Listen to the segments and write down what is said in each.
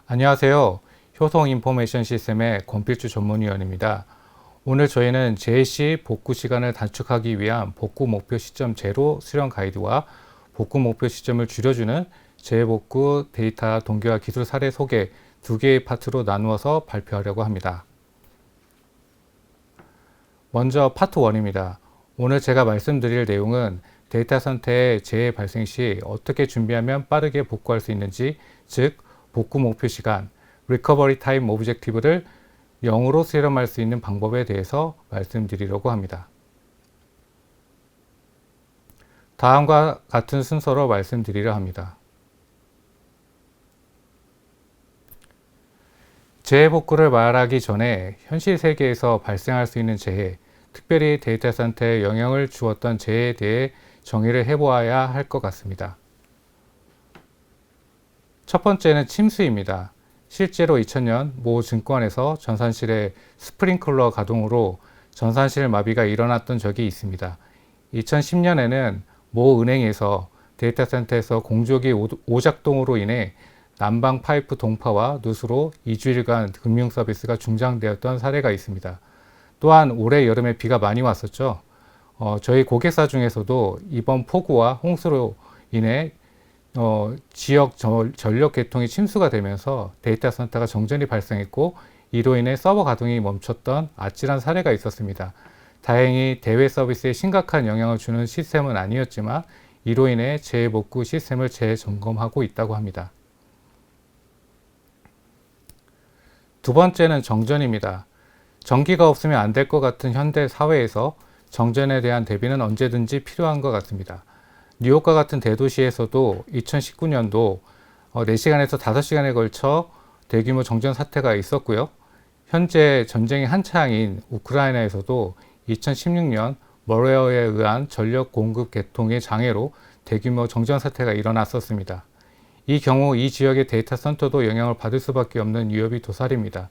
안녕하세요. 효성 인포메이션 시스템의 권필주 전문위원입니다. 오늘 저희는 재해 시 복구 시간을 단축하기 위한 복구 목표 시점 제로 수령 가이드와 복구 목표 시점을 줄여주는 재해 복구 데이터 동기화 기술 사례 소개 두 개의 파트로 나누어서 발표하려고 합니다. 먼저 파트 1입니다. 오늘 제가 말씀드릴 내용은 데이터 센터의 재해 발생 시 어떻게 준비하면 빠르게 복구할 수 있는지, 즉 복구 목표 시간, Recovery Time Objective를 0으로 수렴할 수 있는 방법에 대해서 말씀드리려고 합니다. 다음과 같은 순서로 말씀드리려 합니다. 재해 복구를 말하기 전에 현실 세계에서 발생할 수 있는 재해, 특별히 데이터 센터에 영향을 주었던 재해에 대해 정의를 해보아야 할 것 같습니다. 첫 번째는 침수입니다. 실제로 2000년 모 증권에서 전산실의 스프링클러 가동으로 전산실 마비가 일어났던 적이 있습니다. 2010년에는 모 은행에서 데이터 센터에서 공조기 오작동으로 인해 난방 파이프 동파와 누수로 2주일간 금융 서비스가 중단되었던 사례가 있습니다. 또한 올해 여름에 비가 많이 왔었죠. 저희 고객사 중에서도 이번 폭우와 홍수로 인해 지역 전력 계통이 침수가 되면서 데이터 센터가 정전이 발생했고, 이로 인해 서버 가동이 멈췄던 아찔한 사례가 있었습니다. 다행히 대외 서비스에 심각한 영향을 주는 시스템은 아니었지만 이로 인해 재복구 시스템을 재점검하고 있다고 합니다. 두 번째는 정전입니다. 전기가 없으면 안 될 것 같은 현대 사회에서 정전에 대한 대비는 언제든지 필요한 것 같습니다. 뉴욕과 같은 대도시에서도 2019년도 4시간에서 5시간에 걸쳐 대규모 정전 사태가 있었고요. 현재 전쟁이 한창인 우크라이나에서도 2016년 머레어에 의한 전력 공급 개통의 장애로 대규모 정전 사태가 일어났었습니다. 이 경우 이 지역의 데이터 센터도 영향을 받을 수밖에 없는 위협이 도사립니다.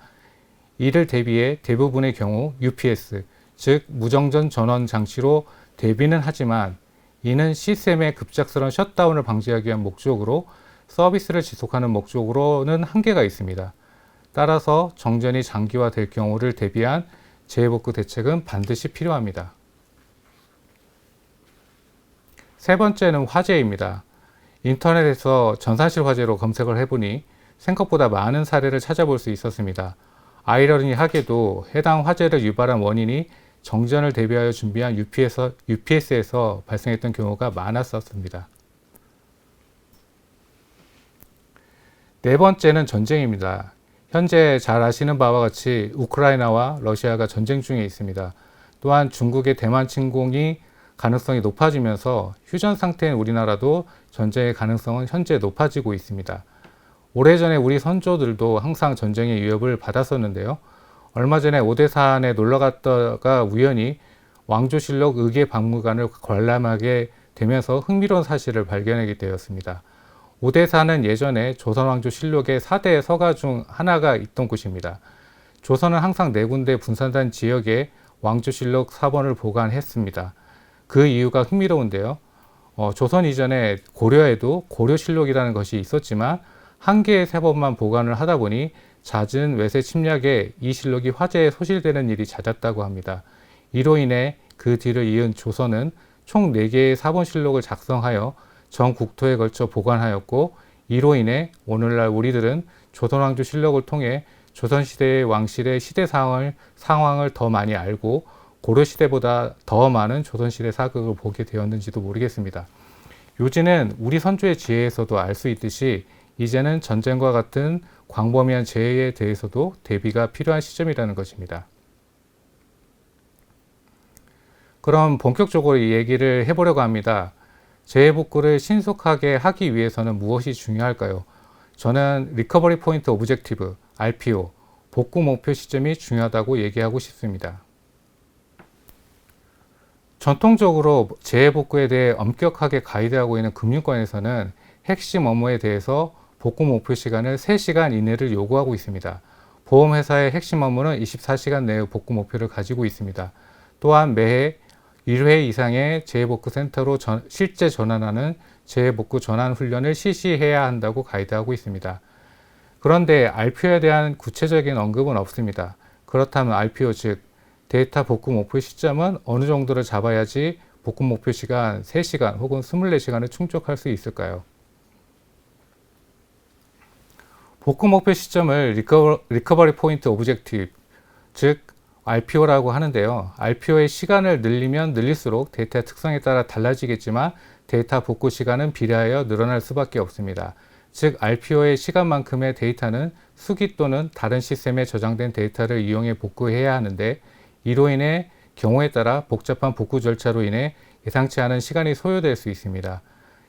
이를 대비해 대부분의 경우 UPS, 즉 무정전 전원 장치로 대비는 하지만 이는 시스템의 급작스러운 셧다운을 방지하기 위한 목적으로 서비스를 지속하는 목적으로는 한계가 있습니다. 따라서 정전이 장기화될 경우를 대비한 재복구 대책은 반드시 필요합니다. 세 번째는 화재입니다. 인터넷에서 전산실 화재로 검색을 해보니 생각보다 많은 사례를 찾아볼 수 있었습니다. 아이러니하게도 해당 화재를 유발한 원인이 정전을 대비하여 준비한 UPS에서 발생했던 경우가 많았었습니다. 네 번째는 전쟁입니다. 현재 잘 아시는 바와 같이 우크라이나와 러시아가 전쟁 중에 있습니다. 또한 중국의 대만 침공이 가능성이 높아지면서 휴전 상태인 우리나라도 전쟁의 가능성은 현재 높아지고 있습니다. 오래전에 우리 선조들도 항상 전쟁의 위협을 받았었는데요. 얼마 전에 오대산에 놀러 갔다가 우연히 왕조실록 의계박물관을 관람하게 되면서 흥미로운 사실을 발견하게 되었습니다. 오대산은 예전에 조선왕조실록의 4대 서가 중 하나가 있던 곳입니다. 조선은 항상 4군데 분산된 지역에 왕조실록 사본을 보관했습니다. 그 이유가 흥미로운데요. 조선 이전에 고려에도 고려실록이라는 것이 있었지만 한 개의 사본만 보관을 하다 보니 잦은 외세 침략에 이 실록이 화재에 소실되는 일이 잦았다고 합니다. 이로 인해 그 뒤를 이은 조선은 총 4개의 사본실록을 작성하여 전 국토에 걸쳐 보관하였고, 이로 인해 오늘날 우리들은 조선왕조 실록을 통해 조선시대의 왕실의 시대 상황을 더 많이 알고 고려시대보다 더 많은 조선시대 사극을 보게 되었는지도 모르겠습니다. 요지는 우리 선조의 지혜에서도 알 수 있듯이 이제는 전쟁과 같은 광범위한 재해에 대해서도 대비가 필요한 시점이라는 것입니다. 그럼 본격적으로 이 얘기를 해보려고 합니다. 재해 복구를 신속하게 하기 위해서는 무엇이 중요할까요? 저는 리커버리 포인트 오브젝티브, RPO, 복구 목표 시점이 중요하다고 얘기하고 싶습니다. 전통적으로 재해 복구에 대해 엄격하게 가이드하고 있는 금융권에서는 핵심 업무에 대해서 복구 목표 시간을 3시간 이내를 요구하고 있습니다. 보험회사의 핵심 업무는 24시간 내의 복구 목표를 가지고 있습니다. 또한 매해 1회 이상의 재해복구 센터로 실제 전환하는 재해복구 전환 훈련을 실시해야 한다고 가이드하고 있습니다. 그런데 RPO에 대한 구체적인 언급은 없습니다. 그렇다면 RPO 즉 데이터 복구 목표 시점은 어느 정도를 잡아야지 복구 목표 시간 3시간 혹은 24시간을 충족할 수 있을까요? 복구 목표 시점을 리커버리 포인트 오브젝티브 즉 RPO라고 하는데요. RPO의 시간을 늘리면 늘릴수록 데이터의 특성에 따라 달라지겠지만 데이터 복구 시간은 비례하여 늘어날 수밖에 없습니다. 즉 RPO의 시간만큼의 데이터는 수기 또는 다른 시스템에 저장된 데이터를 이용해 복구해야 하는데 이로 인해 경우에 따라 복잡한 복구 절차로 인해 예상치 않은 시간이 소요될 수 있습니다.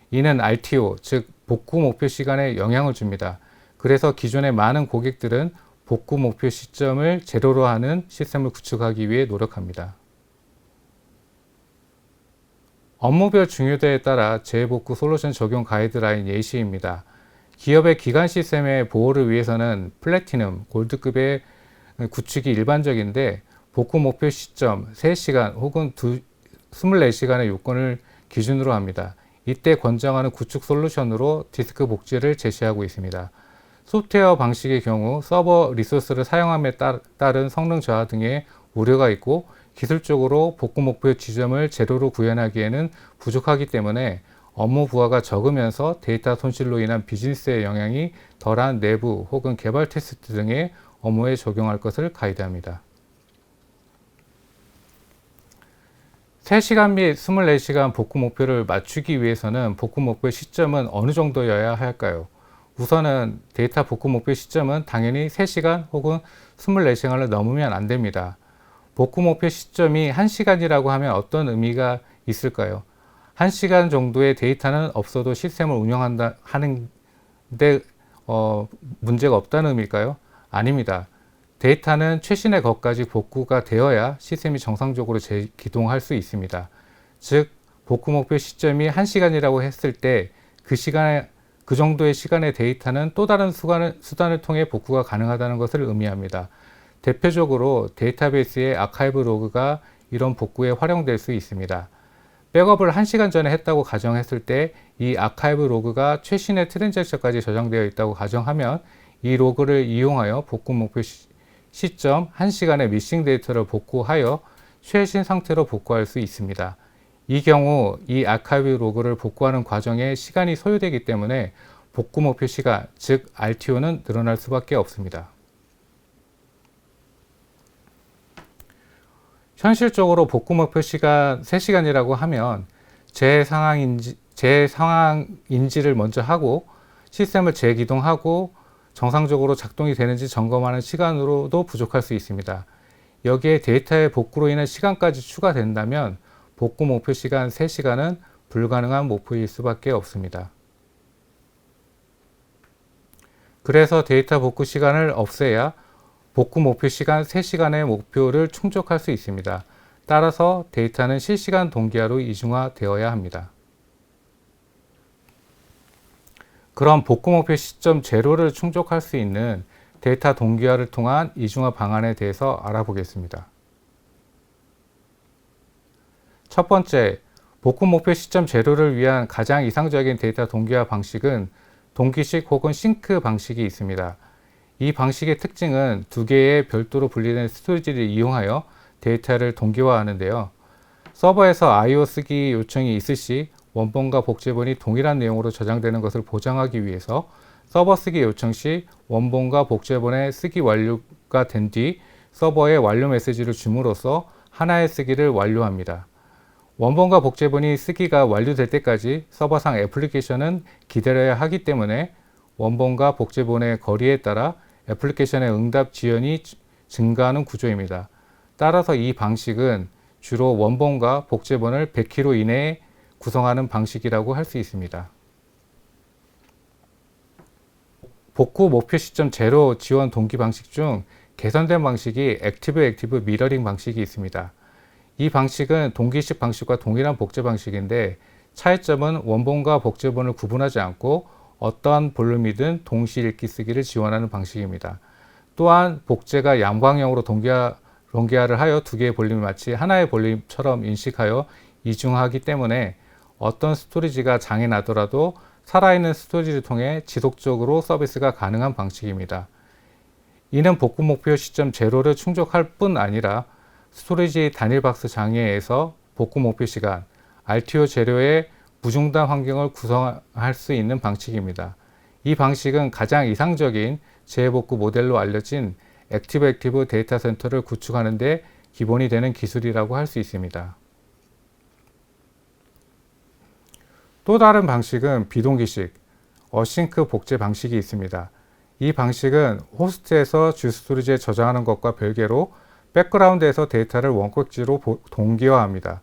이는 RTO 즉 복구 목표 시간에 영향을 줍니다. 그래서 기존의 많은 고객들은 복구 목표 시점을 제로로 하는 시스템을 구축하기 위해 노력합니다. 업무별 중요도에 따라 재복구 솔루션 적용 가이드라인 예시입니다. 기업의 기간 시스템의 보호를 위해서는 플래티넘, 골드급의 구축이 일반적인데 복구 목표 시점 3시간 혹은 24시간의 요건을 기준으로 합니다. 이때 권장하는 구축 솔루션으로 디스크 복제를 제시하고 있습니다. 소프트웨어 방식의 경우 서버 리소스를 사용함에 따른 성능 저하 등의 우려가 있고 기술적으로 복구 목표 지점을 제로로 구현하기에는 부족하기 때문에 업무 부하가 적으면서 데이터 손실로 인한 비즈니스의 영향이 덜한 내부 혹은 개발 테스트 등의 업무에 적용할 것을 가이드합니다. 3시간 및 24시간 복구 목표를 맞추기 위해서는 복구 목표 시점은 어느 정도여야 할까요? 우선은 데이터 복구 목표 시점은 당연히 3시간 혹은 24시간을 넘으면 안 됩니다. 복구 목표 시점이 1시간이라고 하면 어떤 의미가 있을까요? 1시간 정도의 데이터는 없어도 시스템을 운영한다 하는데 문제가 없다는 의미일까요? 아닙니다. 데이터는 최신의 것까지 복구가 되어야 시스템이 정상적으로 재기동할 수 있습니다. 즉 복구 목표 시점이 1시간이라고 했을 때 그 정도의 시간의 데이터는 또 다른 수단을 통해 복구가 가능하다는 것을 의미합니다. 대표적으로 데이터베이스의 아카이브 로그가 이런 복구에 활용될 수 있습니다. 백업을 1시간 전에 했다고 가정했을 때 이 아카이브 로그가 최신의 트랜잭션까지 저장되어 있다고 가정하면 이 로그를 이용하여 복구 목표 시점 1시간의 미싱 데이터를 복구하여 최신 상태로 복구할 수 있습니다. 이 경우 이 아카이브 로그를 복구하는 과정에 시간이 소요되기 때문에 복구 목표 시간, 즉 RTO는 늘어날 수밖에 없습니다. 현실적으로 복구 목표 시간 3시간이라고 하면 제 상황 인지를 먼저 하고 시스템을 재기동하고 정상적으로 작동이 되는지 점검하는 시간으로도 부족할 수 있습니다. 여기에 데이터의 복구로 인한 시간까지 추가된다면 복구 목표 시간 3시간은 불가능한 목표일 수밖에 없습니다. 그래서 데이터 복구 시간을 없애야 복구 목표 시간 3시간의 목표를 충족할 수 있습니다. 따라서 데이터는 실시간 동기화로 이중화되어야 합니다. 그럼 복구 목표 시점 제로를 충족할 수 있는 데이터 동기화를 통한 이중화 방안에 대해서 알아보겠습니다. 첫 번째, 복구 목표 시점 제로를 위한 가장 이상적인 데이터 동기화 방식은 동기식 혹은 싱크 방식이 있습니다. 이 방식의 특징은 두 개의 별도로 분리된 스토리지를 이용하여 데이터를 동기화하는데요. 서버에서 I/O 쓰기 요청이 있을 시 원본과 복제본이 동일한 내용으로 저장되는 것을 보장하기 위해서 서버 쓰기 요청 시 원본과 복제본의 쓰기 완료가 된 뒤 서버에 완료 메시지를 줌으로써 하나의 쓰기를 완료합니다. 원본과 복제본이 쓰기가 완료될 때까지 서버상 애플리케이션은 기다려야 하기 때문에 원본과 복제본의 거리에 따라 애플리케이션의 응답 지연이 증가하는 구조입니다. 따라서 이 방식은 주로 원본과 복제본을 100km 이내에 구성하는 방식이라고 할 수 있습니다. 복구 목표 시점 제로 지원 동기 방식 중 개선된 방식이 액티브 미러링 방식이 있습니다. 이 방식은 동기식 방식과 동일한 복제 방식인데 차이점은 원본과 복제본을 구분하지 않고 어떠한 볼륨이든 동시 읽기 쓰기를 지원하는 방식입니다. 또한 복제가 양방향으로 동기화를 하여 두 개의 볼륨이 마치 하나의 볼륨처럼 인식하여 이중화하기 때문에 어떤 스토리지가 장애 나더라도 살아있는 스토리지를 통해 지속적으로 서비스가 가능한 방식입니다. 이는 복구 목표 시점 제로를 충족할 뿐 아니라 스토리지 단일 박스 장애에서 복구 목표 시간, RTO 재료의 무중단 환경을 구성할 수 있는 방식입니다. 이 방식은 가장 이상적인 재복구 모델로 알려진 액티브 데이터 센터를 구축하는 데 기본이 되는 기술이라고 할 수 있습니다. 또 다른 방식은 비동기식, 어싱크 복제 방식이 있습니다. 이 방식은 호스트에서 주 스토리지에 저장하는 것과 별개로 백그라운드에서 데이터를 원격지로 동기화합니다.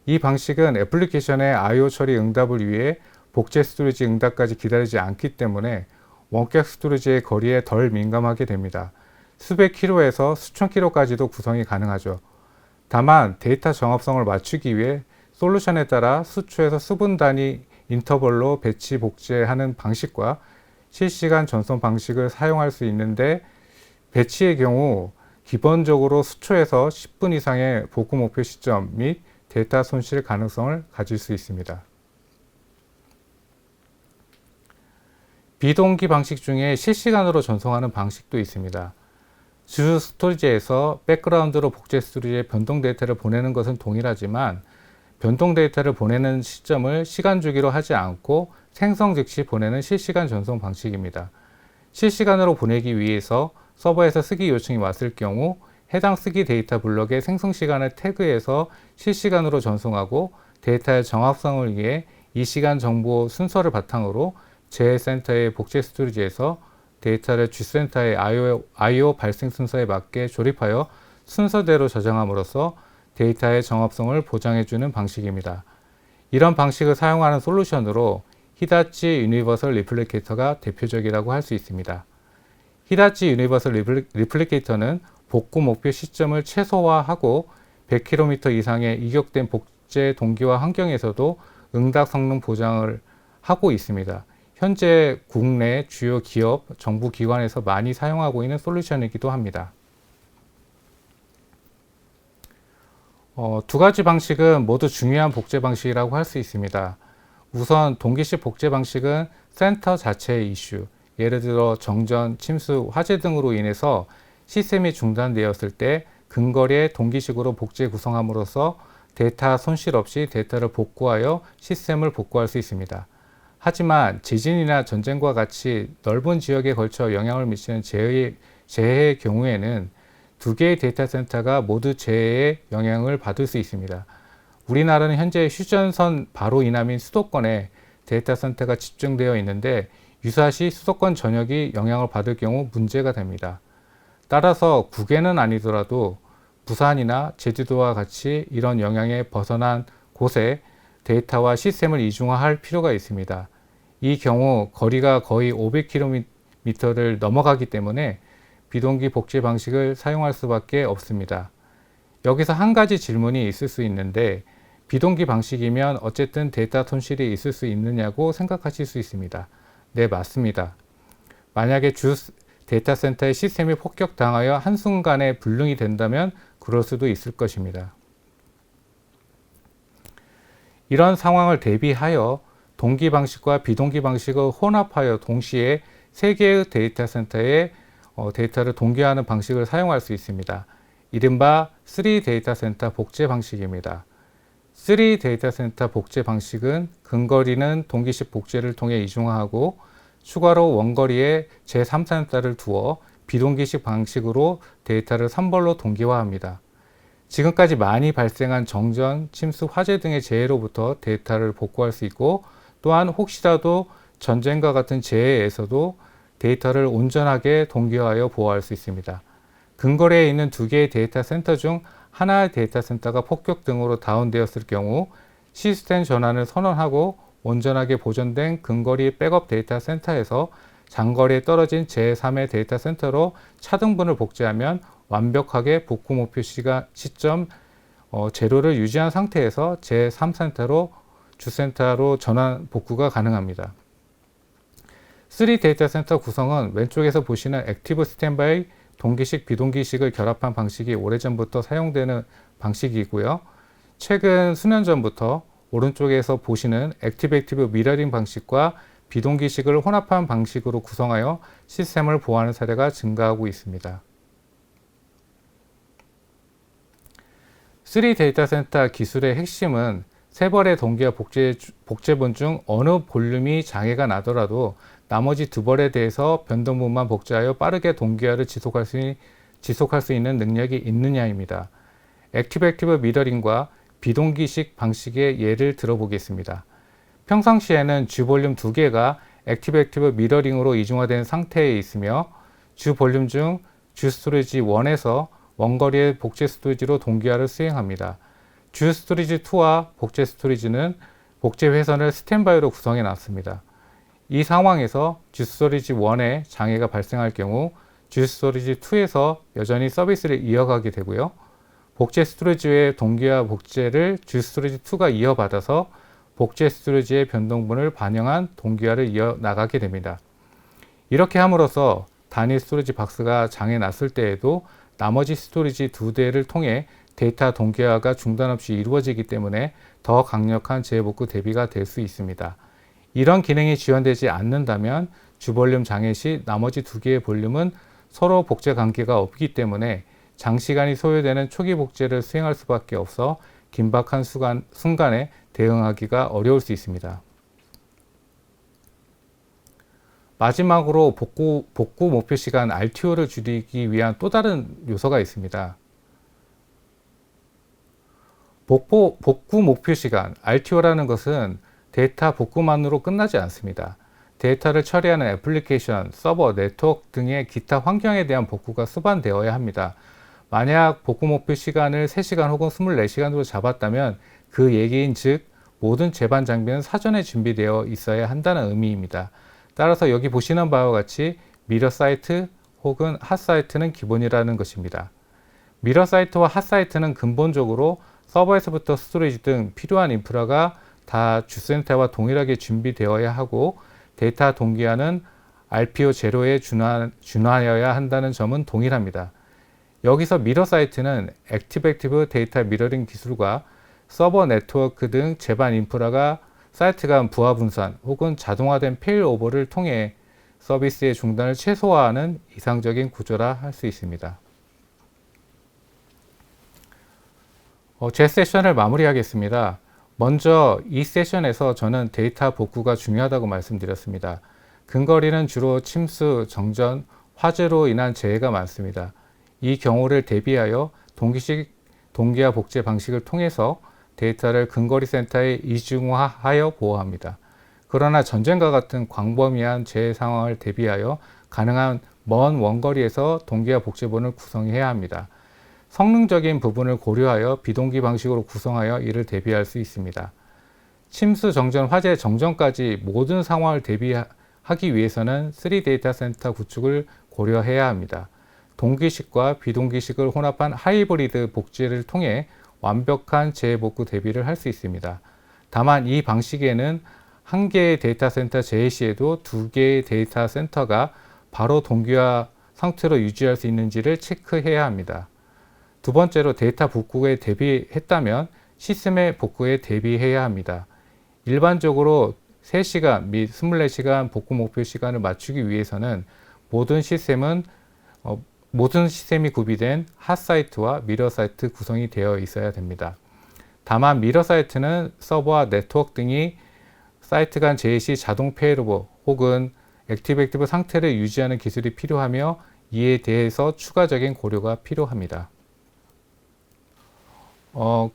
이 방식은 애플리케이션의 I/O 처리 응답을 위해 복제 스토리지 응답까지 기다리지 않기 때문에 원격 스토리지의 거리에 덜 민감하게 됩니다. 수백 킬로에서 수천 킬로까지도 구성이 가능하죠. 다만 데이터 정합성을 맞추기 위해 솔루션에 따라 수초에서 수분 단위 인터벌로 배치 복제하는 방식과 실시간 전송 방식을 사용할 수 있는데, 배치의 경우 기본적으로 수초에서 10분 이상의 복구 목표 시점 및 데이터 손실 가능성을 가질 수 있습니다. 비동기 방식 중에 실시간으로 전송하는 방식도 있습니다. 주 스토리지에서 백그라운드로 복제 스토리지에 변동 데이터를 보내는 것은 동일하지만 변동 데이터를 보내는 시점을 시간 주기로 하지 않고 생성 즉시 보내는 실시간 전송 방식입니다. 실시간으로 보내기 위해서 서버에서 쓰기 요청이 왔을 경우 해당 쓰기 데이터 블럭의 생성 시간을 태그해서 실시간으로 전송하고, 데이터의 정확성을 위해 이 시간 정보 순서를 바탕으로 재센터의 복제 스토리지에서 데이터를 G센터의 I/O 발생 순서에 맞게 조립하여 순서대로 저장함으로써 데이터의 정합성을 보장해주는 방식입니다. 이런 방식을 사용하는 솔루션으로 히다치 유니버설 리플리케이터가 대표적이라고 할 수 있습니다. 히다치 유니버설 리플리케이터는 복구 목표 시점을 최소화하고 100km 이상의 이격된 복제 동기화 환경에서도 응답 성능 보장을 하고 있습니다. 현재 국내 주요 기업, 정부 기관에서 많이 사용하고 있는 솔루션이기도 합니다. 두 가지 방식은 모두 중요한 복제 방식이라고 할 수 있습니다. 우선 동기식 복제 방식은 센터 자체의 이슈, 예를 들어 정전, 침수, 화재 등으로 인해서 시스템이 중단되었을 때 근거리에 동기식으로 복제 구성함으로써 데이터 손실 없이 데이터를 복구하여 시스템을 복구할 수 있습니다. 하지만 지진이나 전쟁과 같이 넓은 지역에 걸쳐 영향을 미치는 재해의 경우에는 두 개의 데이터 센터가 모두 재해의 영향을 받을 수 있습니다. 우리나라는 현재 휴전선 바로 이남인 수도권에 데이터 센터가 집중되어 있는데, 유사시 수도권 전역이 영향을 받을 경우 문제가 됩니다. 따라서 국외는 아니더라도 부산이나 제주도와 같이 이런 영향에 벗어난 곳에 데이터와 시스템을 이중화할 필요가 있습니다. 이 경우 거리가 거의 500km를 넘어가기 때문에 비동기 복제 방식을 사용할 수밖에 없습니다. 여기서 한 가지 질문이 있을 수 있는데, 비동기 방식이면 어쨌든 데이터 손실이 있을 수 있느냐고 생각하실 수 있습니다. 네, 맞습니다. 만약에 주 데이터 센터의 시스템이 폭격당하여 한순간에 불능이 된다면 그럴 수도 있을 것입니다. 이런 상황을 대비하여 동기 방식과 비동기 방식을 혼합하여 동시에 세 개의 데이터 센터에 데이터를 동기화하는 방식을 사용할 수 있습니다. 이른바 3 데이터 센터 복제 방식입니다. 3 데이터 센터 복제 방식은 근거리는 동기식 복제를 통해 이중화하고 추가로 원거리에 제3센터를 두어 비동기식 방식으로 데이터를 3벌로 동기화합니다. 지금까지 많이 발생한 정전, 침수, 화재 등의 재해로부터 데이터를 복구할 수 있고, 또한 혹시라도 전쟁과 같은 재해에서도 데이터를 온전하게 동기화하여 보호할 수 있습니다. 근거리에 있는 두 개의 데이터 센터 중 하나의 데이터 센터가 폭격 등으로 다운되었을 경우 시스템 전환을 선언하고 온전하게 보존된 근거리 백업 데이터 센터에서 장거리에 떨어진 제3의 데이터 센터로 차등분을 복제하면 완벽하게 복구 목표 시점 제로를 유지한 상태에서 제3센터로 주센터로 전환 복구가 가능합니다. 3 데이터 센터 구성은 왼쪽에서 보시는 액티브 스탠바이 동기식, 비동기식을 결합한 방식이 오래전부터 사용되는 방식이고요. 최근 수년 전부터 오른쪽에서 보시는 액티브 미러링 방식과 비동기식을 혼합한 방식으로 구성하여 시스템을 보호하는 사례가 증가하고 있습니다. 3 데이터 센터 기술의 핵심은 세 벌의 동기와 복제본 중 어느 볼륨이 장애가 나더라도 나머지 두 벌에 대해서 변동분만 복제하여 빠르게 동기화를 지속할 수 있는 능력이 있느냐입니다. 액티브 미러링과 비동기식 방식의 예를 들어보겠습니다. 평상시에는 주 볼륨 두 개가 액티브 미러링으로 이중화된 상태에 있으며 주 볼륨 중 주 스토리지 1에서 원거리의 복제 스토리지로 동기화를 수행합니다. 주 스토리지 2와 복제 스토리지는 복제 회선을 스탠바이로 구성해 놨습니다. 이 상황에서 주 스토리지 1에 장애가 발생할 경우 주 스토리지 2에서 여전히 서비스를 이어가게 되고요. 복제 스토리지의 동기화 복제를 주 스토리지 2가 이어받아서 복제 스토리지의 변동분을 반영한 동기화를 이어나가게 됩니다. 이렇게 함으로써 단일 스토리지 박스가 장애 났을 때에도 나머지 스토리지 두 대를 통해 데이터 동기화가 중단 없이 이루어지기 때문에 더 강력한 재복구 대비가 될 수 있습니다. 이런 기능이 지원되지 않는다면 주볼륨 장애 시 나머지 두 개의 볼륨은 서로 복제 관계가 없기 때문에 장시간이 소요되는 초기 복제를 수행할 수밖에 없어 긴박한 순간에 대응하기가 어려울 수 있습니다. 마지막으로 복구 목표 시간 RTO를 줄이기 위한 또 다른 요소가 있습니다. 복구 목표 시간 RTO라는 것은 데이터 복구만으로 끝나지 않습니다. 데이터를 처리하는 애플리케이션, 서버, 네트워크 등의 기타 환경에 대한 복구가 수반되어야 합니다. 만약 복구 목표 시간을 3시간 혹은 24시간으로 잡았다면 그 얘기인 즉 모든 제반 장비는 사전에 준비되어 있어야 한다는 의미입니다. 따라서 여기 보시는 바와 같이 미러 사이트 혹은 핫 사이트는 기본이라는 것입니다. 미러 사이트와 핫 사이트는 근본적으로 서버에서부터 스토리지 등 필요한 인프라가 다 주센터와 동일하게 준비되어야 하고 데이터 동기화는 RPO 제로에 준하여야 한다는 점은 동일합니다. 여기서 미러 사이트는 액티브 데이터 미러링 기술과 서버 네트워크 등 제반 인프라가 사이트 간 부하 분산 혹은 자동화된 페일오버를 통해 서비스의 중단을 최소화하는 이상적인 구조라 할 수 있습니다. 제 세션을 마무리하겠습니다. 먼저 이 세션에서 저는 데이터 복구가 중요하다고 말씀드렸습니다. 근거리는 주로 침수, 정전, 화재로 인한 재해가 많습니다. 이 경우를 대비하여 동기식 동기화 복제 방식을 통해서 데이터를 근거리 센터에 이중화하여 보호합니다. 그러나 전쟁과 같은 광범위한 재해 상황을 대비하여 가능한 먼 원거리에서 동기화 복제본을 구성해야 합니다. 성능적인 부분을 고려하여 비동기 방식으로 구성하여 이를 대비할 수 있습니다. 침수, 정전, 화재, 정전까지 모든 상황을 대비하기 위해서는 3 데이터 센터 구축을 고려해야 합니다. 동기식과 비동기식을 혼합한 하이브리드 복제를 통해 완벽한 재복구 대비를 할 수 있습니다. 다만 이 방식에는 한 개의 데이터 센터 재해 시에도 두 개의 데이터 센터가 바로 동기화 상태로 유지할 수 있는지를 체크해야 합니다. 두 번째로 데이터 복구에 대비했다면 시스템의 복구에 대비해야 합니다. 일반적으로 3시간 및 24시간 복구 목표 시간을 맞추기 위해서는 모든 시스템이 구비된 핫 사이트와 미러 사이트 구성이 되어 있어야 됩니다. 다만 미러 사이트는 서버와 네트워크 등이 사이트 간 재해 시 자동 페일오버 혹은 액티브 상태를 유지하는 기술이 필요하며 이에 대해서 추가적인 고려가 필요합니다.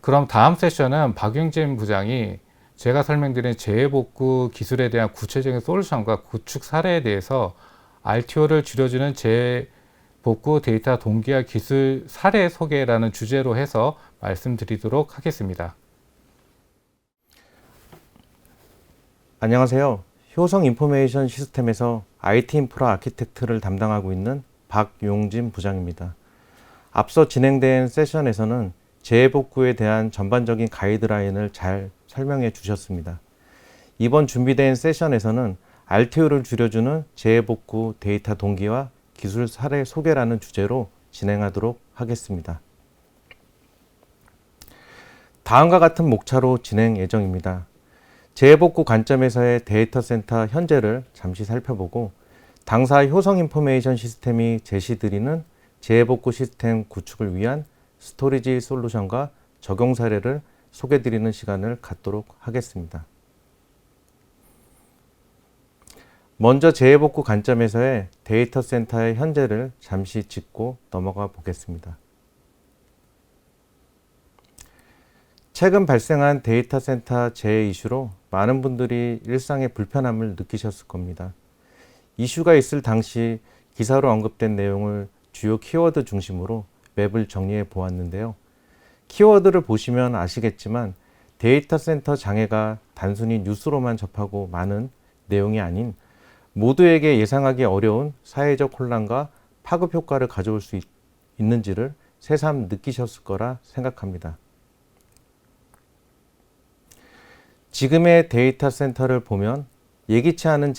그럼 다음 세션은 박용진 부장이 제가 설명드린 재해복구 기술에 대한 구체적인 솔루션과 구축 사례에 대해서 RTO를 줄여주는 재해복구 데이터 동기화 기술 사례 소개라는 주제로 해서 말씀드리도록 하겠습니다. 안녕하세요. 효성 인포메이션 시스템에서 IT 인프라 아키텍트를 담당하고 있는 박용진 부장입니다. 앞서 진행된 세션에서는 재해복구에 대한 전반적인 가이드라인을 잘 설명해 주셨습니다. 이번 준비된 세션에서는 RTO를 줄여주는 재해복구 데이터 동기화 기술 사례 소개라는 주제로 진행하도록 하겠습니다. 다음과 같은 목차로 진행 예정입니다. 재해복구 관점에서의 데이터 센터 현재를 잠시 살펴보고 당사 효성 인포메이션 시스템이 제시드리는 재해복구 시스템 구축을 위한 스토리지 솔루션과 적용 사례를 소개드리는 시간을 갖도록 하겠습니다. 먼저 재해복구 관점에서의 데이터 센터의 현재를 잠시 짚고 넘어가 보겠습니다. 최근 발생한 데이터 센터 재해 이슈로 많은 분들이 일상의 불편함을 느끼셨을 겁니다. 이슈가 있을 당시 기사로 언급된 내용을 주요 키워드 중심으로 맵을 정리해 보았는데요. 키워드를 보시면 아시겠지만 데이터 센터 장애가 단순히 뉴스로만 접하고 많은 내용이 아닌 모두에게 예상하기 어려운 사회적 혼란과 파급 효과를 가져올 수 있는지를 새삼 느끼셨을 거라 생각합니다. 지금의 데이터 센터를 보면 예기치 않은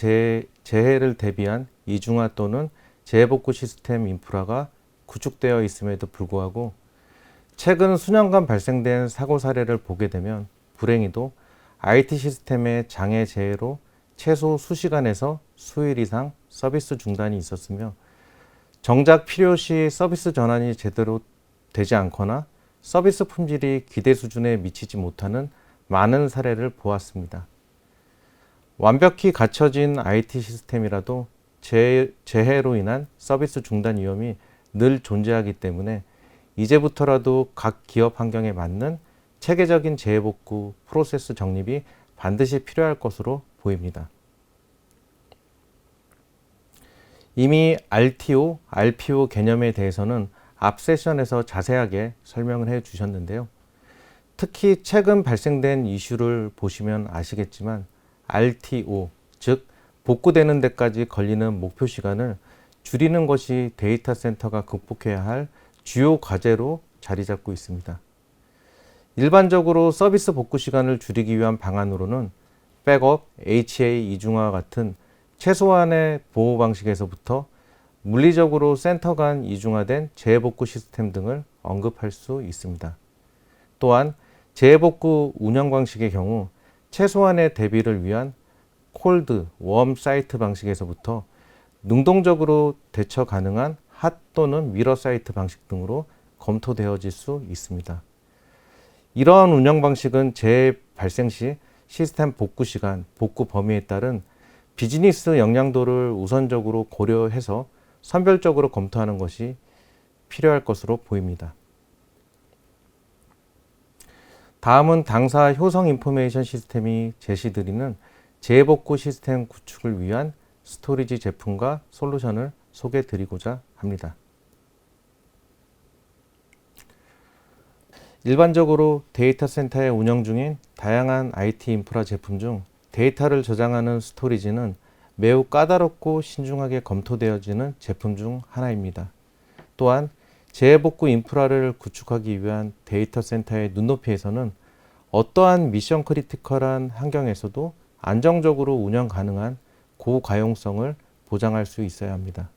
재해를 대비한 이중화 또는 재해복구 시스템 인프라가 구축되어 있음에도 불구하고 최근 수년간 발생된 사고 사례를 보게 되면 불행히도 IT 시스템의 장애 재해로 최소 수시간에서 수일 이상 서비스 중단이 있었으며 정작 필요시 서비스 전환이 제대로 되지 않거나 서비스 품질이 기대 수준에 미치지 못하는 많은 사례를 보았습니다. 완벽히 갖춰진 IT 시스템이라도 재해로 인한 서비스 중단 위험이 늘 존재하기 때문에 이제부터라도 각 기업 환경에 맞는 체계적인 재해복구 프로세스 정립이 반드시 필요할 것으로 보입니다. 이미 RTO, RPO 개념에 대해서는 앞 세션에서 자세하게 설명을 해 주셨는데요. 특히 최근 발생된 이슈를 보시면 아시겠지만 RTO, 즉 복구되는 데까지 걸리는 목표 시간을 줄이는 것이 데이터 센터가 극복해야 할 주요 과제로 자리 잡고 있습니다. 일반적으로 서비스 복구 시간을 줄이기 위한 방안으로는 백업, HA 이중화와 같은 최소한의 보호 방식에서부터 물리적으로 센터 간 이중화된 재해복구 시스템 등을 언급할 수 있습니다. 또한 재해복구 운영 방식의 경우 최소한의 대비를 위한 콜드, 웜 사이트 방식에서부터 능동적으로 대처 가능한 핫 또는 미러 사이트 방식 등으로 검토되어질 수 있습니다. 이러한 운영 방식은 재해 발생 시 시스템 복구 시간, 복구 범위에 따른 비즈니스 영향도를 우선적으로 고려해서 선별적으로 검토하는 것이 필요할 것으로 보입니다. 다음은 당사 효성 인포메이션 시스템이 제시드리는 재해복구 시스템 구축을 위한 스토리지 제품과 솔루션을 소개해 드리고자 합니다. 일반적으로 데이터 센터에 운영 중인 다양한 IT 인프라 제품 중 데이터를 저장하는 스토리지는 매우 까다롭고 신중하게 검토되어지는 제품 중 하나입니다. 또한 재해복구 인프라를 구축하기 위한 데이터 센터의 눈높이에서는 어떠한 미션 크리티컬한 환경에서도 안정적으로 운영 가능한 고가용성을 보장할 수 있어야 합니다.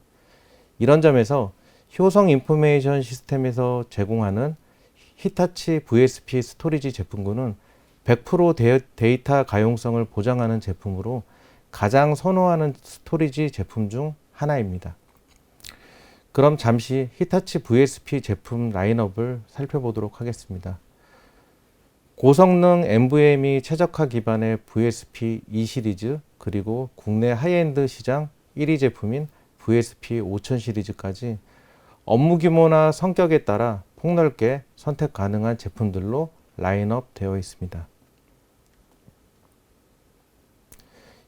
이런 점에서 효성 인포메이션 시스템에서 제공하는 히타치 VSP 스토리지 제품군은 100% 데이터 가용성을 보장하는 제품으로 가장 선호하는 스토리지 제품 중 하나입니다. 그럼 잠시 히타치 VSP 제품 라인업을 살펴보도록 하겠습니다. 고성능 NVMe 최적화 기반의 VSP 2 시리즈 그리고 국내 하이엔드 시장 1위 제품인 VSP 5000 시리즈까지 업무 규모나 성격에 따라 폭넓게 선택 가능한 제품들로 라인업 되어 있습니다.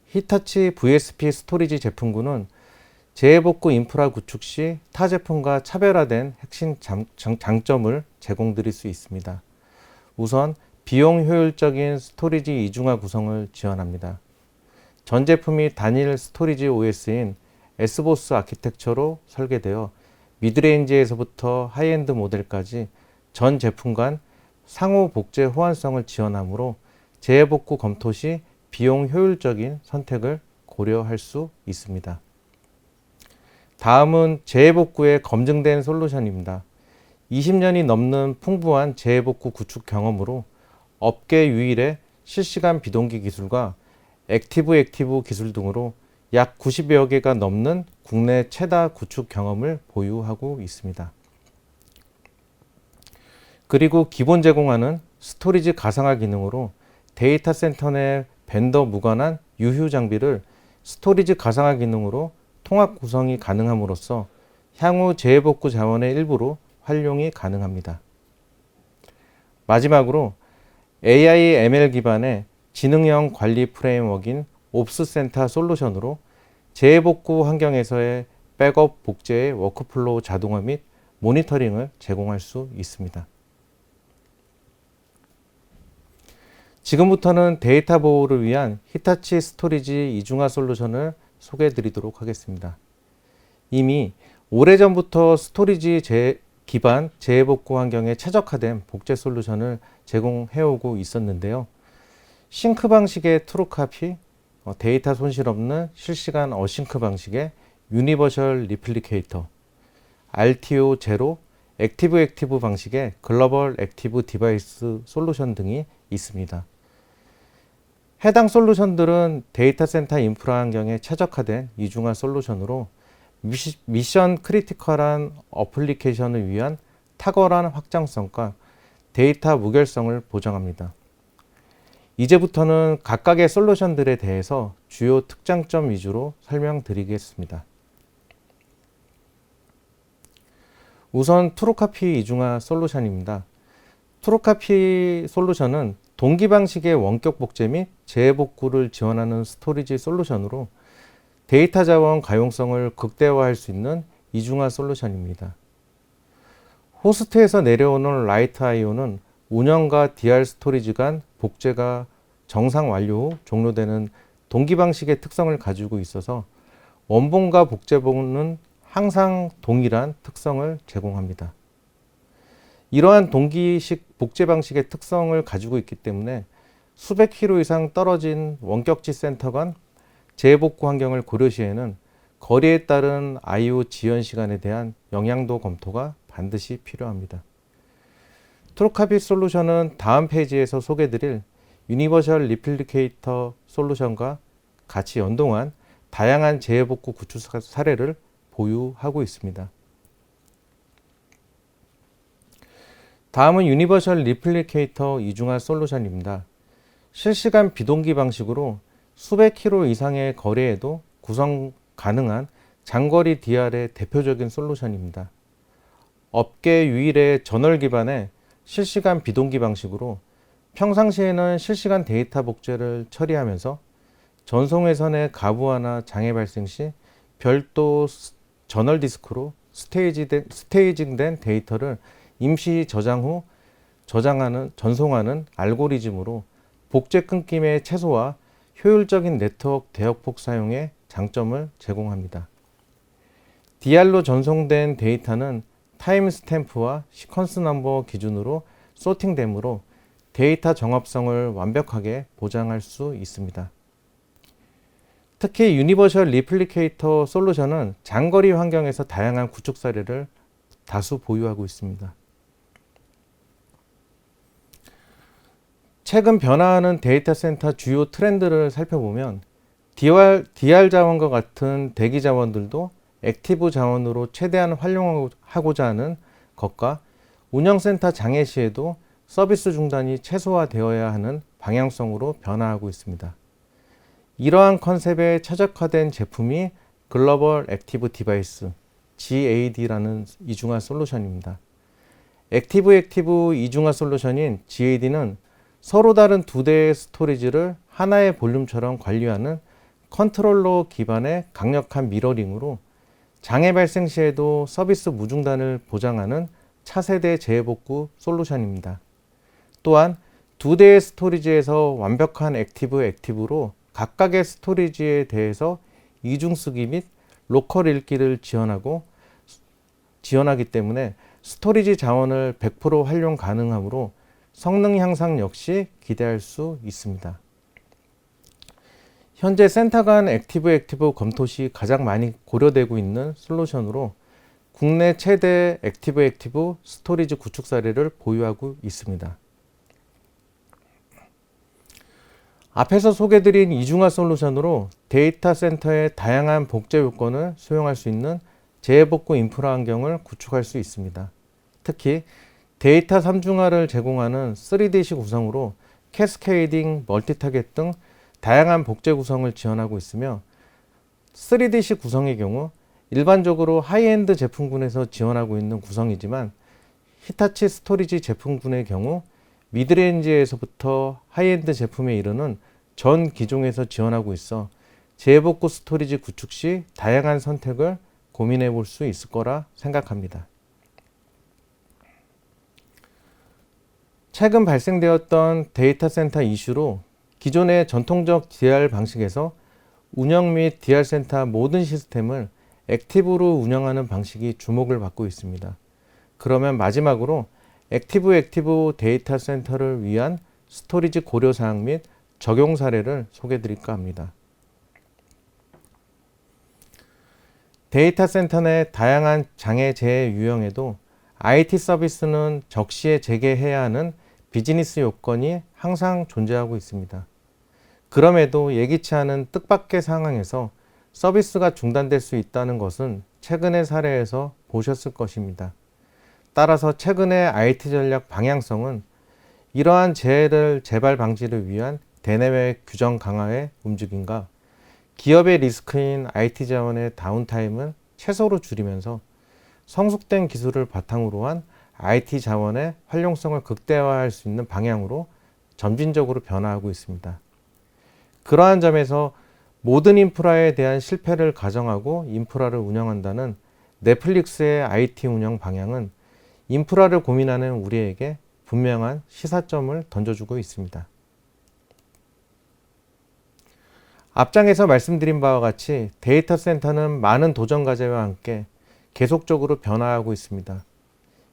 히타치 VSP 스토리지 제품군은 재해복구 인프라 구축 시 타 제품과 차별화된 핵심 장점을 제공드릴 수 있습니다. 우선 비용 효율적인 스토리지 이중화 구성을 지원합니다. 전 제품이 단일 스토리지 OS인 S보스 아키텍처로 설계되어 미드레인지에서부터 하이엔드 모델까지 전 제품 간 상호 복제 호환성을 지원하므로 재해복구 검토 시 비용 효율적인 선택을 고려할 수 있습니다. 다음은 재해복구의 검증된 솔루션입니다. 20년이 넘는 풍부한 재해복구 구축 경험으로 업계 유일의 실시간 비동기 기술과 액티브 기술 등으로 약 90여 개가 넘는 국내 최다 구축 경험을 보유하고 있습니다. 그리고 기본 제공하는 스토리지 가상화 기능으로 데이터 센터 내 벤더 무관한 유휴 장비를 스토리지 가상화 기능으로 통합 구성이 가능함으로써 향후 재해복구 자원의 일부로 활용이 가능합니다. 마지막으로 AI ML 기반의 지능형 관리 프레임워크인 옵스센터 솔루션으로 재해복구 환경에서의 백업 복제의 워크플로우 자동화 및 모니터링을 제공할 수 있습니다. 지금부터는 데이터 보호를 위한 히타치 스토리지 이중화 솔루션을 소개해 드리도록 하겠습니다. 이미 오래전부터 스토리지 기반 재해복구 환경에 최적화된 복제 솔루션을 제공해 오고 있었는데요. 싱크 방식의 트루카피, 데이터 손실 없는 실시간 어싱크 방식의 유니버셜 리플리케이터, RTO 제로, 액티브 방식의 글로벌 액티브 디바이스 솔루션 등이 있습니다. 해당 솔루션들은 데이터 센터 인프라 환경에 최적화된 이중화 솔루션으로 미션 크리티컬한 어플리케이션을 위한 탁월한 확장성과 데이터 무결성을 보장합니다. 이제부터는 각각의 솔루션들에 대해서 주요 특장점 위주로 설명드리겠습니다. 우선 트루카피 이중화 솔루션입니다. 트루카피 솔루션은 동기 방식의 원격 복제 및 재해복구를 지원하는 스토리지 솔루션으로 데이터 자원 가용성을 극대화할 수 있는 이중화 솔루션입니다. 호스트에서 내려오는 라이트 IO는 운영과 DR 스토리지 간 복제가 정상 완료 후 종료되는 동기 방식의 특성을 가지고 있어서 원본과 복제본은 항상 동일한 특성을 제공합니다. 이러한 동기식 복제 방식의 특성을 가지고 있기 때문에 수백 킬로 이상 떨어진 원격지 센터 간 재해복구 환경을 고려시에는 거리에 따른 I/O 지연 시간에 대한 영향도 검토가 반드시 필요합니다. 트루카피 솔루션은 다음 페이지에서 소개드릴 유니버셜 리플리케이터 솔루션과 같이 연동한 다양한 재해복구 구축 사례를 보유하고 있습니다. 다음은 유니버셜 리플리케이터 이중화 솔루션입니다. 실시간 비동기 방식으로 수백 킬로 이상의 거리에도 구성 가능한 장거리 DR의 대표적인 솔루션입니다. 업계 유일의 저널 기반의 실시간 비동기 방식으로 평상시에는 실시간 데이터 복제를 처리하면서 전송회선의 가부화나 장애 발생 시 별도 저널 디스크로 스테이징된 데이터를 임시 저장 후 전송하는 알고리즘으로 복제 끊김의 최소화, 효율적인 네트워크 대역폭 사용의 장점을 제공합니다. DR로 전송된 데이터는 타임 스탬프와 시퀀스 넘버 기준으로 소팅되므로 데이터 정합성을 완벽하게 보장할 수 있습니다. 특히 유니버셜 리플리케이터 솔루션은 장거리 환경에서 다양한 구축 사례를 다수 보유하고 있습니다. 최근 변화하는 데이터 센터 주요 트렌드를 살펴보면 DR 자원과 같은 대기 자원들도 액티브 자원으로 최대한 활용하고자 하는 것과 운영센터 장애 시에도 서비스 중단이 최소화되어야 하는 방향성으로 변화하고 있습니다. 이러한 컨셉에 최적화된 제품이 글로벌 액티브 디바이스 GAD라는 이중화 솔루션입니다. 액티브 이중화 솔루션인 GAD는 서로 다른 두 대의 스토리지를 하나의 볼륨처럼 관리하는 컨트롤러 기반의 강력한 미러링으로 장애 발생 시에도 서비스 무중단을 보장하는 차세대 재해복구 솔루션입니다. 또한 두 대의 스토리지에서 완벽한 액티브로 각각의 스토리지에 대해서 이중 쓰기 및 로컬 읽기를 지원하기 때문에 스토리지 자원을 100% 활용 가능하므로 성능 향상 역시 기대할 수 있습니다. 현재 센터 간 액티브 검토 시 가장 많이 고려되고 있는 솔루션으로 국내 최대 액티브 스토리지 구축 사례를 보유하고 있습니다. 앞에서 소개드린 이중화 솔루션으로 데이터 센터의 다양한 복제 요건을 수용할 수 있는 재해복구 인프라 환경을 구축할 수 있습니다. 특히 데이터 3중화를 제공하는 3D식 구성으로 캐스케이딩, 멀티타겟 등 다양한 복제 구성을 지원하고 있으며 3D식 구성의 경우 일반적으로 하이엔드 제품군에서 지원하고 있는 구성이지만 히타치 스토리지 제품군의 경우 미드레인지에서부터 하이엔드 제품에 이르는 전 기종에서 지원하고 있어 재복구 스토리지 구축 시 다양한 선택을 고민해 볼 수 있을 거라 생각합니다. 최근 발생되었던 데이터 센터 이슈로 기존의 전통적 DR 방식에서 운영 및 DR 센터 모든 시스템을 액티브로 운영하는 방식이 주목을 받고 있습니다. 그러면 마지막으로 액티브 데이터 센터를 위한 스토리지 고려사항 및 적용 사례를 소개해 드릴까 합니다. 데이터 센터 내 다양한 장애 재해 유형에도 IT 서비스는 적시에 재개해야 하는 비즈니스 요건이 항상 존재하고 있습니다. 그럼에도 예기치 않은 뜻밖의 상황에서 서비스가 중단될 수 있다는 것은 최근의 사례에서 보셨을 것입니다. 따라서 최근의 IT 전략 방향성은 이러한 재해를 재발 방지를 위한 대내외 규정 강화의 움직임과 기업의 리스크인 IT 자원의 다운타임을 최소로 줄이면서 성숙된 기술을 바탕으로 한 IT 자원의 활용성을 극대화할 수 있는 방향으로 점진적으로 변화하고 있습니다. 그러한 점에서 모든 인프라에 대한 실패를 가정하고 인프라를 운영한다는 넷플릭스의 IT 운영 방향은 인프라를 고민하는 우리에게 분명한 시사점을 던져주고 있습니다. 앞장에서 말씀드린 바와 같이 데이터 센터는 많은 도전 과제와 함께 계속적으로 변화하고 있습니다.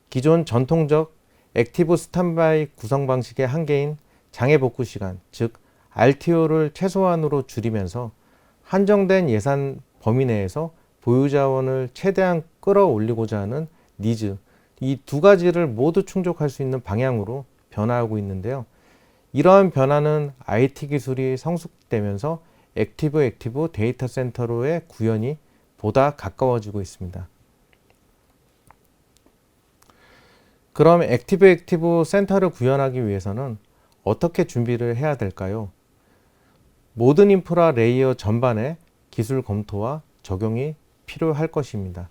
기존 전통적 액티브 스탠바이 구성 방식의 한계인 장애 복구 시간, 즉 RTO를 최소한으로 줄이면서 한정된 예산 범위 내에서 보유 자원을 최대한 끌어올리고자 하는 니즈, 이 두 가지를 모두 충족할 수 있는 방향으로 변화하고 있는데요. 이러한 변화는 IT 기술이 성숙되면서 액티브 데이터 센터로의 구현이 보다 가까워지고 있습니다. 그럼 액티브 센터를 구현하기 위해서는 어떻게 준비를 해야 될까요? 모든 인프라 레이어 전반의 기술 검토와 적용이 필요할 것입니다.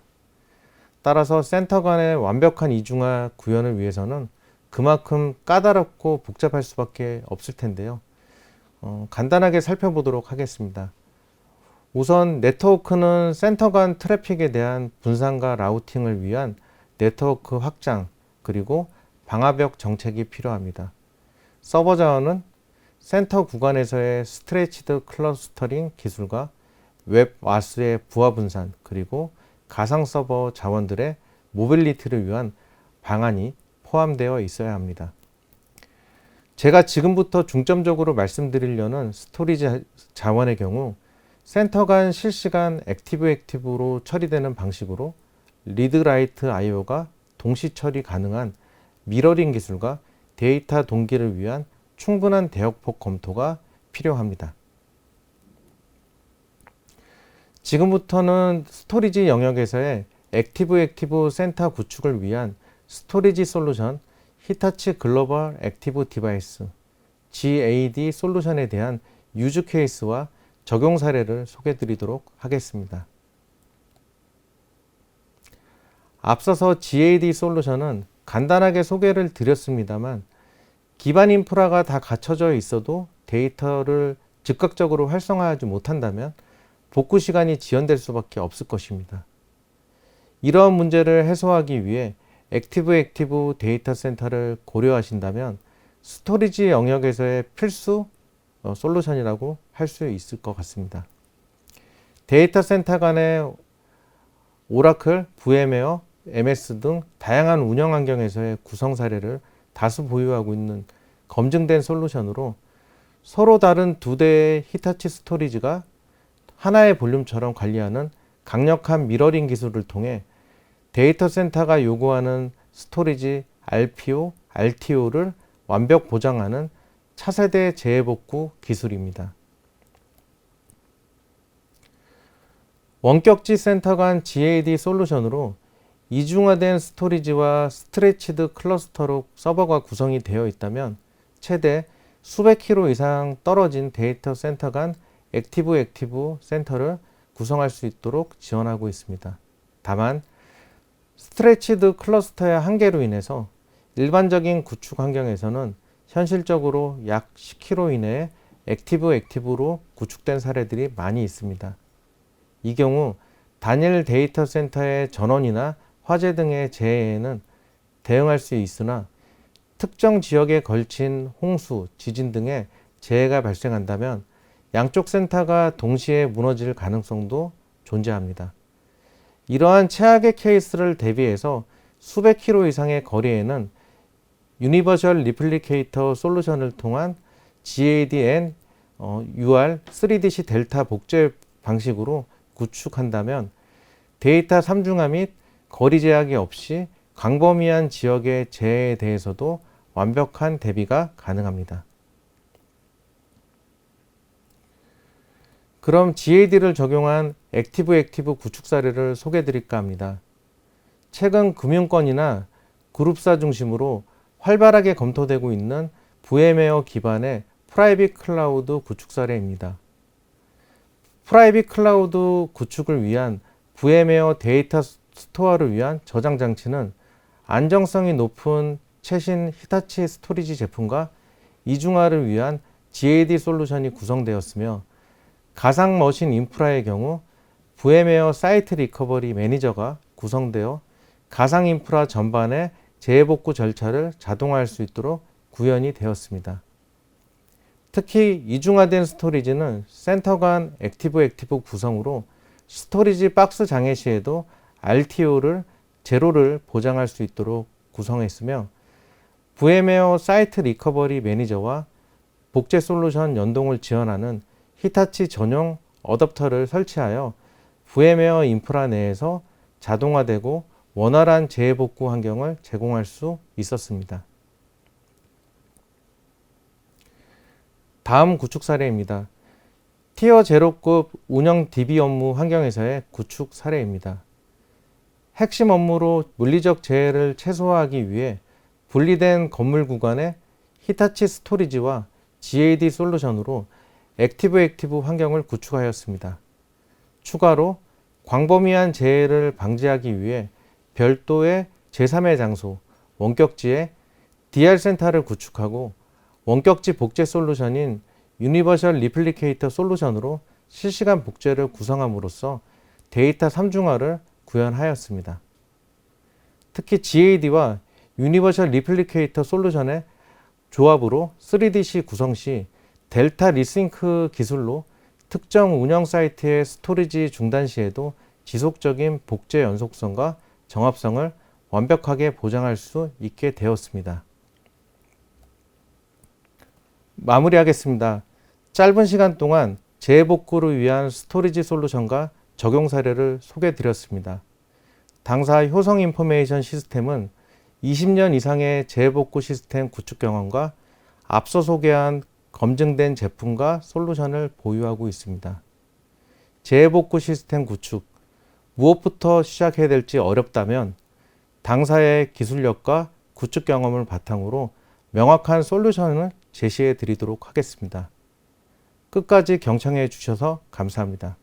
따라서 센터 간의 완벽한 이중화 구현을 위해서는 그만큼 까다롭고 복잡할 수밖에 없을 텐데요. 간단하게 살펴보도록 하겠습니다. 우선 네트워크는 센터 간 트래픽에 대한 분산과 라우팅을 위한 네트워크 확장 그리고 방화벽 정책이 필요합니다. 서버 자원은 센터 구간에서의 스트레치드 클러스터링 기술과 웹 와스의 부하 분산 그리고 가상 서버 자원들의 모빌리티를 위한 방안이 포함되어 있어야 합니다. 제가 지금부터 중점적으로 말씀드리려는 스토리지 자원의 경우 센터 간 실시간 액티브로 처리되는 방식으로 리드 라이트 IO가 동시 처리 가능한 미러링 기술과 데이터 동기를 위한 충분한 대역폭 검토가 필요합니다. 지금부터는 스토리지 영역에서의 액티브 센터 구축을 위한 스토리지 솔루션 히타치 글로벌 액티브 디바이스 GAD 솔루션에 대한 유즈 케이스와 적용 사례를 소개해 드리도록 하겠습니다. 앞서서 GAD 솔루션은 간단하게 소개를 드렸습니다만 기반 인프라가 다 갖춰져 있어도 데이터를 즉각적으로 활성화하지 못한다면 복구 시간이 지연될 수밖에 없을 것입니다. 이러한 문제를 해소하기 위해 액티브 데이터 센터를 고려하신다면 스토리지 영역에서의 필수 솔루션이라고 할 수 있을 것 같습니다. 데이터 센터 간의 오라클, VM웨어, MS 등 다양한 운영 환경에서의 구성 사례를 다수 보유하고 있는 검증된 솔루션으로 서로 다른 두 대의 히타치 스토리지가 하나의 볼륨처럼 관리하는 강력한 미러링 기술을 통해 데이터 센터가 요구하는 스토리지 RPO, RTO를 완벽 보장하는 차세대 재해복구 기술입니다. 원격지 센터 간 GAD 솔루션으로 이중화된 스토리지와 스트레치드 클러스터로 서버가 구성이 되어 있다면 최대 수백 킬로 이상 떨어진 데이터 센터 간 액티브 센터를 구성할 수 있도록 지원하고 있습니다. 다만 스트레치드 클러스터의 한계로 인해서 일반적인 구축 환경에서는 현실적으로 약 10km 이내에 액티브로 구축된 사례들이 많이 있습니다. 이 경우 단일 데이터 센터의 전원이나 화재 등의 재해에는 대응할 수 있으나 특정 지역에 걸친 홍수, 지진 등의 재해가 발생한다면 양쪽 센터가 동시에 무너질 가능성도 존재합니다. 이러한 최악의 케이스를 대비해서 수백 킬로 이상의 거리에는 유니버셜 리플리케이터 솔루션을 통한 GAD&UR 3DC 델타 복제 방식으로 구축한다면 데이터 3중화 및 거리 제약이 없이 광범위한 지역의 재해에 대해서도 완벽한 대비가 가능합니다. 그럼 GAD를 적용한 액티브 구축 사례를 소개해 드릴까 합니다. 최근 금융권이나 그룹사 중심으로 활발하게 검토되고 있는 VM웨어 기반의 프라이빗 클라우드 구축 사례입니다. 프라이빗 클라우드 구축을 위한 VM웨어 데이터 스토어를 위한 저장 장치는 안정성이 높은 최신 히타치 스토리지 제품과 이중화를 위한 GAD 솔루션이 구성되었으며 가상 머신 인프라의 경우 VM웨어 사이트 리커버리 매니저가 구성되어 가상 인프라 전반의 재해복구 절차를 자동화할 수 있도록 구현이 되었습니다. 특히 이중화된 스토리지는 센터 간 액티브 구성으로 스토리지 박스 장애 시에도 RTO를 제로를 보장할 수 있도록 구성했으며 VM웨어 사이트 리커버리 매니저와 복제 솔루션 연동을 지원하는 히타치 전용 어댑터를 설치하여 VM웨어 인프라 내에서 자동화되고 원활한 재해복구 환경을 제공할 수 있었습니다. 다음 구축 사례입니다. 티어 제로급 운영 DB 업무 환경에서의 구축 사례입니다. 핵심 업무로 물리적 재해를 최소화하기 위해 분리된 건물 구간에 히타치 스토리지와 GAD 솔루션으로 액티브 환경을 구축하였습니다. 추가로 광범위한 재해를 방지하기 위해 별도의 제3의 장소, 원격지에 DR 센터를 구축하고 원격지 복제 솔루션인 유니버셜 리플리케이터 솔루션으로 실시간 복제를 구성함으로써 데이터 3중화를 구현하였습니다. 특히 GAD와 유니버셜 리플리케이터 솔루션의 조합으로 3DC 구성 시 델타 리싱크 기술로 특정 운영 사이트의 스토리지 중단 시에도 지속적인 복제 연속성과 정합성을 완벽하게 보장할 수 있게 되었습니다. 마무리하겠습니다. 짧은 시간 동안 재해복구를 위한 스토리지 솔루션과 적용 사례를 소개해 드렸습니다. 당사 효성 인포메이션 시스템은 20년 이상의 재해복구 시스템 구축 경험과 앞서 소개한 검증된 제품과 솔루션을 보유하고 있습니다. 재해복구 시스템 구축, 무엇부터 시작해야 될지 어렵다면 당사의 기술력과 구축 경험을 바탕으로 명확한 솔루션을 제시해 드리도록 하겠습니다. 끝까지 경청해 주셔서 감사합니다.